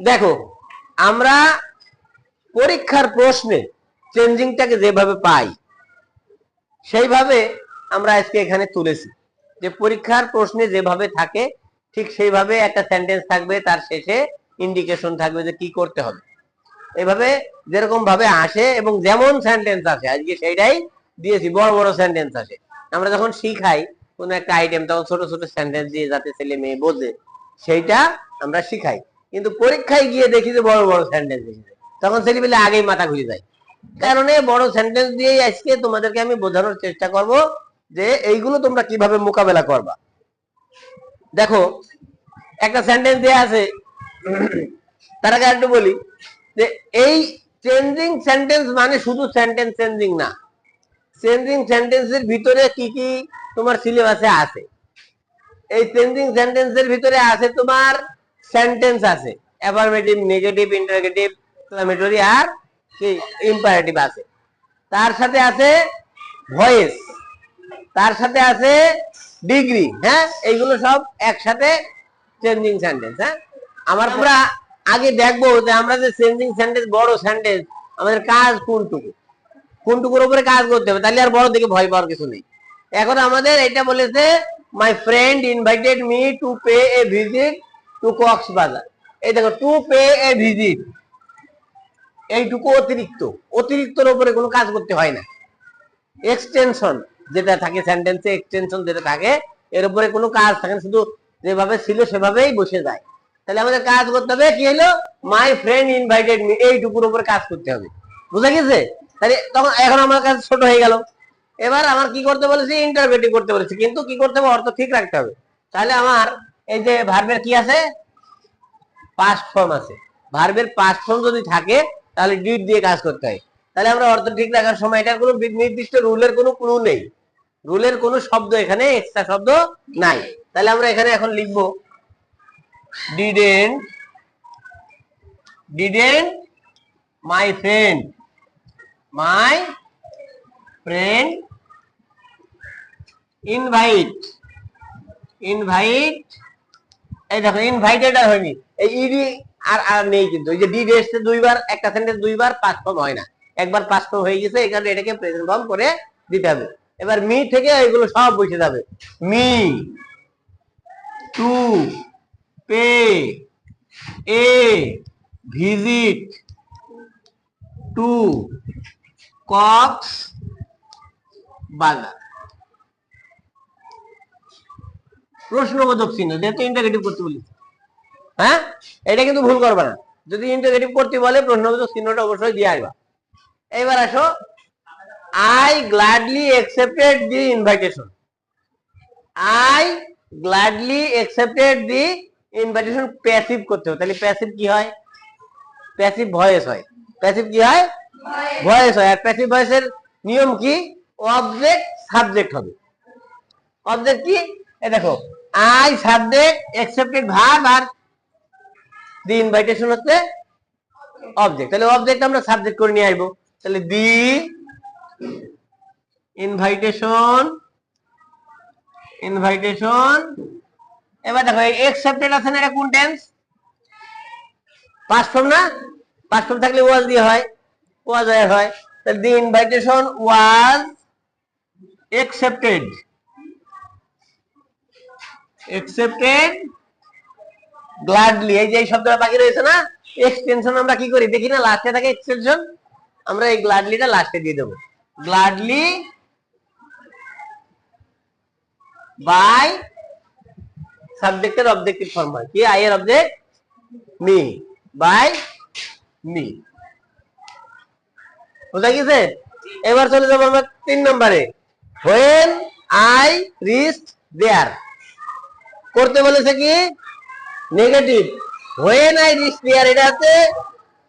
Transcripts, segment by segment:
দেখো আমরা পরীক্ষার প্রশ্নে চেঞ্জিংটাকে যেভাবে পাই সেইভাবে আমরা আজকে এখানে তুলেছি যে পরীক্ষার প্রশ্নে যেভাবে থাকে ঠিক সেইভাবে একটা সেন্টেন্স থাকবে, তার শেষে ইন্ডিকেশন থাকবে যে কি করতে হবে। এইভাবে যেরকম ভাবে আসে এবং যেমন সেন্টেন্স আসে আজকে সেইটাই দিয়েছি। বড় বড় সেন্টেন্স আসে, আমরা যখন শিখাই কোন একটা আইটেম তখন ছোট ছোট সেন্টেন্স দিয়ে যাতে ছেলে মেয়ে বোঝে সেইটা আমরা শিখাই। কিন্তু পরীক্ষায় গিয়ে দেখি যে বড় বড় সেন্টেন্স এসেছে, তখন ছেলে পেলে আগেই মাথা ঘুরে যায়। কারণে বড় সেন্টেন্স দিয়েই আজকে তোমাদেরকে আমি বোঝানোর চেষ্টা করব যে এইগুলো তোমরা কিভাবে মোকাবেলা করবা। দেখো একটা সেন্টেন্স দেয়া আছে, তার আগে একটু বলি যে এই চেঞ্জিং সেন্টেন্স মানে শুধু সেন্টেন্স চেঞ্জিং না, চেঞ্জিং সেন্টেন্সের ভিতরে কি কি তোমার সিলেবাসে আছে। এই চেঞ্জিং সেন্টেন্সের ভিতরে আছে তোমার সেন্টেন্স আছে, অ্যাফার্মেটিভ, নেগেটিভ, ইন্টারোগেটিভ, এক্সক্লেমেটরি আর কি ইম্পারেটিভ আছে। তার সাথে আছে ভয়েস, তার সাথে আছে ডিগ্রি। হ্যাঁ, এইগুলো সব একসাথে চেঞ্জিং সেন্টেন্স। হ্যাঁ, আমরা আগে দেখবো যে আমরা যে চেঞ্জিং সেন্টেন্স, বড় সেন্টেন্স, আমাদের কাজ কোনটুকু, কোনটুকুর উপরে কাজ করতে হবে, তাহলে আর বড় দিকে ভয় পাওয়ার কিছু নেই। এখন আমাদের এটা বলেছে my friend invited me to pay a visit to Cox's Bazar. এই দেখো, টু পে এ ভিজিট, এইটুকু অতিরিক্ত, অতিরিক্তর উপরে কোনো কাজ করতে হয় না। এক্সটেনশন যেটা থাকে সেন্টেন্সে, এক্সটেনশন যেটা থাকে এর উপরে কোনো কাজ থাকে না, শুধু যেভাবে ছিল সেভাবেই বসে যায়। তাহলে আমাদের কাজ করতে হবে কি হলো, মাই ফ্রেন্ড ইনভাইটেড মি, এইটুকুর উপরে কাজ করতে হবে। বুঝা গেছে? তাহলে তখন এখন আমার কাছে ছোট হয়ে গেল। এবার আমার কি করতে বলেছি, ইন্টারোগেটিভ করতে বলেছি, কিন্তু কি করতে হবে, অর্থ ঠিক রাখতে হবে। তাহলে আমার এই যে ভার্বের কি আছে, পাস্ট ফর্ম আছে। ভার্বের পাস্ট ফর্ম যদি থাকে তাহলে ডিড দিয়ে কাজ করতে হয়। তাহলে আমরা অর্থ ঠিক রাখার সময় এটার কোনো নির্দিষ্ট রুলের কোনো ক্লু নেই, রুলের কোনো শব্দ এখানে এক্সট্রা শব্দ নাই। তাহলে আমরা এখানে এখন লিখবো didn't, didn't my friend, my friend invite, invite, এই দেখো ইনভাইটেড আর হয়নি, এই ইডি আর আর নেই, কিন্তু এই যে ডিড এসছে দুইবার, একটা সেন্টেন্স দুইবার পাস্ট ফর্ম হয় না, একবার পাস্ট ফর্ম হয়ে গেছে, এখানে এটাকে প্রেজেন্ট ফর্ম করে দিতে হবে। এবার মি থেকে এগুলো সব বসে যাবে, me to pay a visit to Cox's Bazar. প্রশ্নবোধক চিহ্ন, যেহেতু ইন্টারোগেটিভ করতে বলি। হ্যাঁ, এটা কিন্তু ভুল করবে না, যদি ইন্টারোগেটিভ করতে বলে প্রশ্নবোধক চিহ্নটা অবশ্যই দিয়ে আসবা। এবার আসো, I gladly accepted the invitation, I gladly accepted the invitation passive করতে হবে। তাহলে প্যাসিভ কি হয়, প্যাসিভ ভয়েস হয়। প্যাসিভ কি হয়, ভয়েস হয়। আর প্যাসিভ ভয়েসের নিয়ম কি, অবজেক্ট সাবজেক্ট হবে। অবজেক্ট কি, এই দেখো, আই সাবজেক্ট, অ্যাকসেপ্টেড ভার্ব, আর দি ইনভাইটেশন হচ্ছে অবজেক্ট। তাহলে অবজেক্ট আমরা সাবজেক্ট করে নিয়ে আসবো। তাহলে দি ইনভাইটেশন, ইনভাইটেশন। এবার দেখো এই অ্যাকসেপ্টেড আছে না, এটা কোন টেন্স, পাস্ট ফর্ম না, পাস্ট ফর্ম থাকলে ওয়াজ দিয়ে হয়, ওয়াজ হয়। তাহলে the invitation was accepted, accepted gladly. এই যে এই শব্দটা বাকি রয়েছে না, এক্সটেনশন আমরা কি করি দেখি না, লাস্টে থাকে এক্সটেনশন, আমরা এই গ্ল্যাডলিটা লাস্টে দিয়ে দেবো। গ্ল্যাডলি বাই সাবজেক্টের অবজেক্টিভ ফর্ম হয় কি, আই এর অবজেক্ট মি, বাই মি। বুঝা গেছে? এবার চলে যাবো আমরা 3 নম্বরে, when I reached there। করতে বলেছে কি, negative, when I reached there, এটা আছে,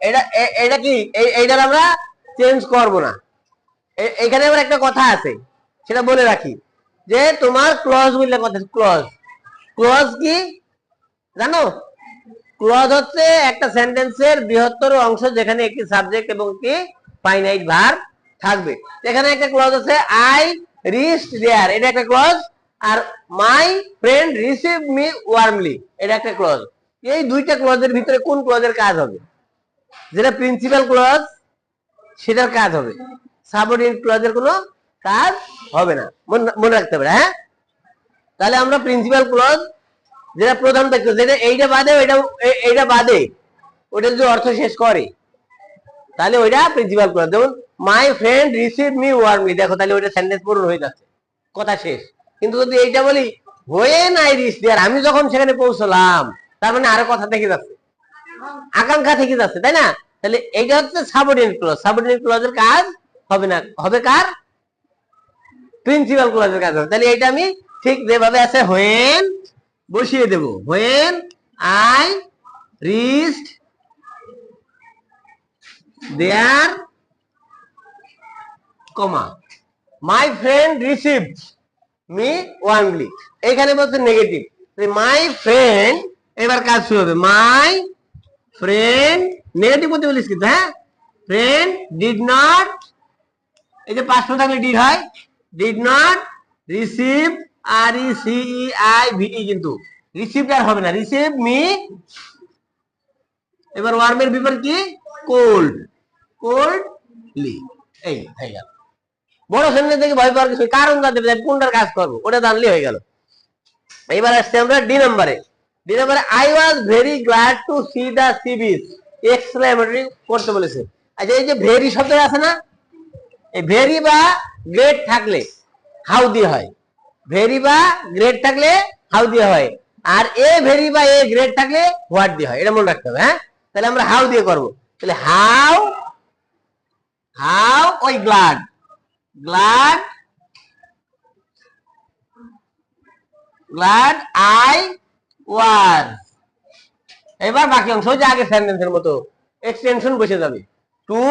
এটা এটা কি, এইটার আমরা চেঞ্জ করব না। এখানে আবার একটা কথা আছে, সেটা বলে রাখি, যে তোমার ক্লজ বললে কথা, ক্লজ, ক্লজ কি জানো, ক্লজ হচ্ছে একটা সেন্টেন্সের বৃহত্তর অংশ যেখানে একটি সাবজেক্ট এবং একটি ফাইনাইট ভার্ব থাকবে। এখানে একটা ক্লজ আছে, আই রিচড দেয়ার, এটা একটা ক্লজ। আর my friend received me warmly, এটা একটা ক্লজ। এই দুইটা ক্লজের ভিতরে কোন ক্লজের কাজ হবে? যেটা প্রিন্সিপাল ক্লজ সেটার কাজ হবে, সাবঅর্ডিনেট ক্লজের কোনো কাজ হবে না, মনে রাখতে হবে। হ্যাঁ, তাহলে আমরা প্রিন্সিপাল ক্লজ যেটা প্রধান বাক্য, যেটা এইটা বাদে এইটা বাদে ওটা যদি অর্থ শেষ করে তাহলে ওইটা প্রিন্সিপাল ক্লজ। যেমন my friend receive me warmly, দেখো তাহলে ওইটা সেন্টেন্স পূরণ হয়ে যাচ্ছে, কথা শেষ। কিন্তু যদি এইটা বলি হোয়েন আই রিচ দেয়ার, আমি যখন সেখানে পৌঁছলাম, তার মানে আরো কথা থেকে যাচ্ছে, আকাঙ্ক্ষা থেকে যাচ্ছে, তাই না? তাহলে এইটা হচ্ছে সাবঅর্ডিনেট ক্লজ। সাবঅর্ডিনেট ক্লজের কাজ হবে না, হবে কার? প্রিন্সিপাল ক্লজের কাজ হবে। তাহলে এইটা আমি ঠিক যেভাবে আছে হোয়েন বসিয়ে দেব, when I reached there, comma my friend received me warmly, এখানে বলছে নেগেটিভ, মাই ফ্রেন্ড, এবার কাজ শুরু হবে, মাই ফ্রেন্ড নেগেটিভ বলতে বলিস কিন্তু, হ্যাঁ, ফ্রেন্ড ডিড নট, এই যে পাঁচটা থাকলে ডিড হয়, did not receive, R E C E I V E, কিন্তু রিসিভ আর হবে না, রিসিভ মি। এবার ওয়ার্মের বিপরীত কি? কোল্ড, কোল্ডলি, এই হয়ে গেল। বড় সেন্টেন্স থেকে ভয় পাওয়ার কিছু, কারণ জানতে হবে, কোনটার কাজ করবো ওটা জানলে হয়ে গেল। এবার আসছে আমরা ডি নাম্বারে। ডি নাম্বারে I was very glad to see the sea beach, exclamatory করতে বলেছে। আচ্ছা, এই যে ভেরি শব্দ আছে না, এই ভেরি বা গ্রেট থাকলে হাউ দিয়ে হয়, ভেরি বা গ্রেট থাকলে হাউ দিয়ে হয়, আর এ ভেরি বা এ গ্রেট থাকলে হোয়াট দিয়ে হয়, এটা মনে রাখতে হবে। হ্যাঁ, তাহলে আমরা হাউ দিয়ে করবো। তাহলে হাউ, হাউ ওই glad, glad, glad I was. এবার বাকি অংশ যে আগে সেন্টেন্সের মতো এক্সটেনশন বসে যাবে, to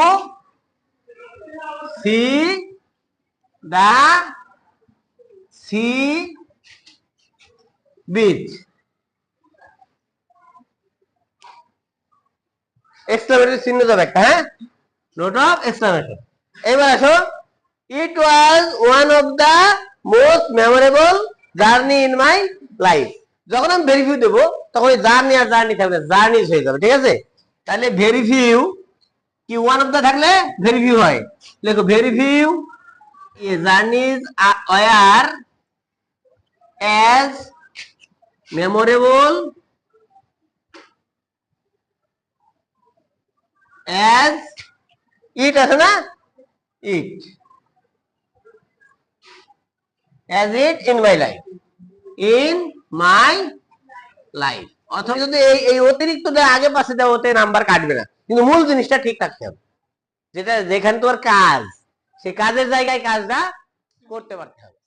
see the sea beach, exclamatory চিহ্ন যাবে একটা, হ্যাঁ, নোট অফ এক্সক্লেমেশন। এবার আসো, it was one of the most memorable journey in my life. যখন আমি ভেরি ফিউ দেবো তখন জার্নি আর জার্নি থাকবে, জার্নিজ হয়ে যাবে, ঠিক আছে? তাহলে ভেরি ফিউ কি ওয়ান অফ দা থাকলে ভেরি ফিউ হয়, লেখো very few journeys were as memorable as it, আছে না, ইট, as it in my life, in my life। অথবা যদি এই অতিরিক্তটা আগে পাশে দেওয়া, ওতে নাম্বার কাটবে না, কিন্তু মূল জিনিসটা ঠিক থাকতে হবে, যেটা যেখানে তোমার কাজ, সেই কাজের জায়গায় কাজটা করতে পারতে হবে।